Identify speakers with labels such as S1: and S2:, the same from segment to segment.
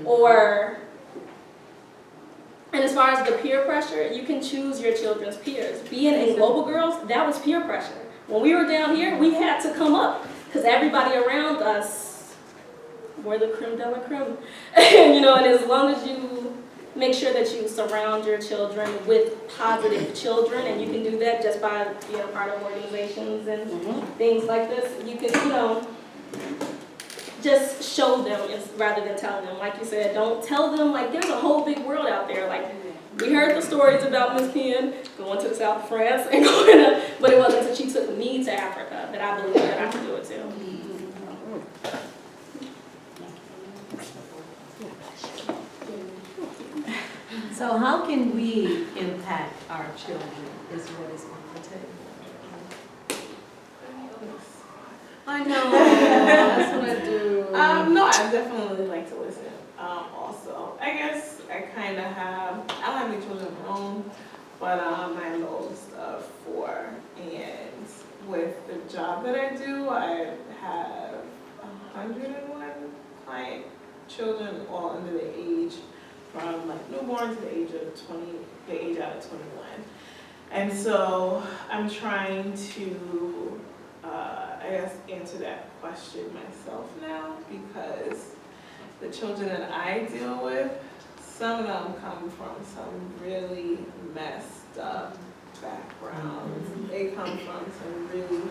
S1: Or, and as far as the peer pressure, you can choose your children's peers. Being in Global Girls, that was peer pressure. When we were down here, we had to come up because everybody around us were the creme de la creme. You know, and as long as you make sure that you surround your children with positive children, and you can do that just by being a part of organizations and things like this, you can, you know, just show them rather than tell them. Like you said, don't tell them, like, there's a whole big world out there. Like, we heard the stories about Miss Penn going to the south of France and going to, but it wasn't until she took me to Africa that I believed that I could do it too.
S2: So how can we impact our children is what is on the table.
S3: I know, that's what I do. No, I definitely like to listen. Also, I guess I kind of have, I don't have any children of my own, but I am the oldest of 4, and with the job that I do, I have 101 client children, all under the age from like newborn to the age of 20, the age out of 21. And so I'm trying to, I guess, answer that question myself now, because the children that I deal with, some of them come from some really messed up backgrounds. They come from some really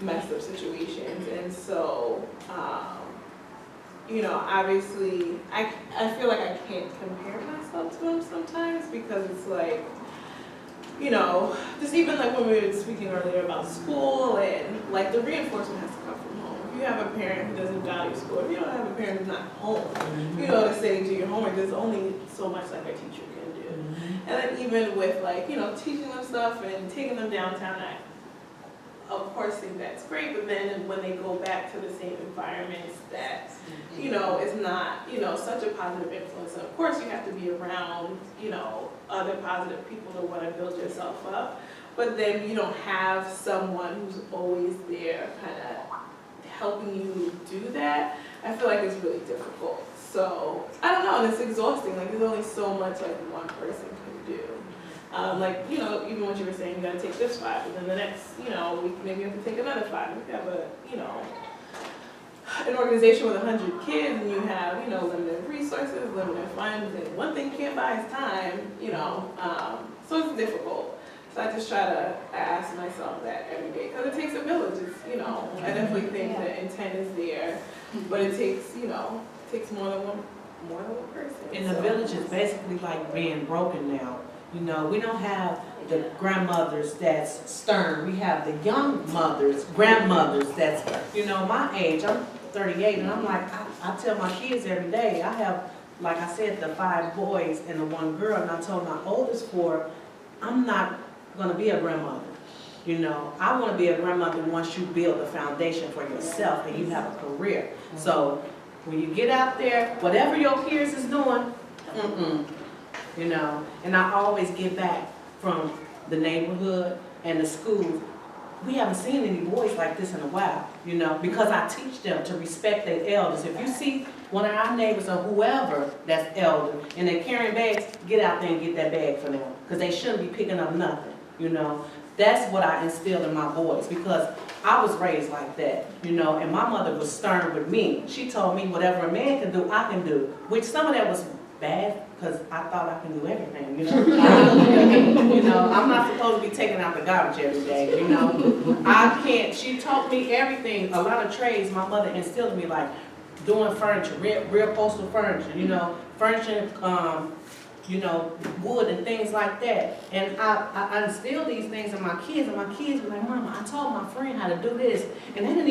S3: messed up situations. And so, you know, obviously, I feel like I can't compare myself to them sometimes, because it's like, you know, just even like when we were speaking earlier about school, and like the reinforcement has to come from home. If you have a parent who doesn't value school, if you don't have a parent who's not home, you know, to say do your homework, there's only so much like a teacher can do. And then even with like, you know, teaching them stuff and taking them downtown, I of course think that's great, but then when they go back to the same environments that, you know, is not, you know, such a positive influence. And of course you have to be around, you know, other positive people to want to build yourself up. But then you don't have someone who's always there kind of helping you do that. I feel like it's really difficult. So, I don't know, and it's exhausting. Like, there's only so much like one person can do. Like, you know, even what you were saying, you got to take this 5, and then the next, you know, week maybe you have to take another 5. If you have a, you know, an organization with 100 kids, and you have, you know, limited resources, limited funds, and one thing you can't buy is time, you know, so it's difficult. So I just try to ask myself that every day, because it takes a village. It's, you know, I definitely think the intent is there, but it takes, you know, it takes more than one person.
S4: And the village is basically like being broken now. You know, we don't have the grandmothers that's stern. We have the young mothers, grandmothers that's, you know, my age. I'm 38, and I'm like, I tell my kids every day, I have, like I said, the 5 boys and the 1 girl, and I told my oldest 4, I'm not gonna be a grandmother. You know, I wanna be a grandmother once you build a foundation for yourself and you have a career. So when you get out there, whatever your peers is doing, you know, and I always get back from the neighborhood and the schools. We haven't seen any boys like this in a while, you know, because I teach them to respect their elders. If you see one of our neighbors or whoever that's elder and they're carrying bags, get out there and get that bag for them, because they shouldn't be picking up nothing, you know. That's what I instilled in my boys, because I was raised like that, you know, and my mother was stern with me. She told me whatever a man can do, I can do, which some of that was bad, because I thought I can do everything, you know. You know, I'm not supposed to be taking out the garbage every day, you know. I can't, she taught me everything, a lot of trades my mother instilled in me, like doing furniture, real postal furniture, you know, furniture, you know, wood and things like that. And I instilled these things in my kids, and my kids were like, Mama, I told my friend how to do this, and they didn't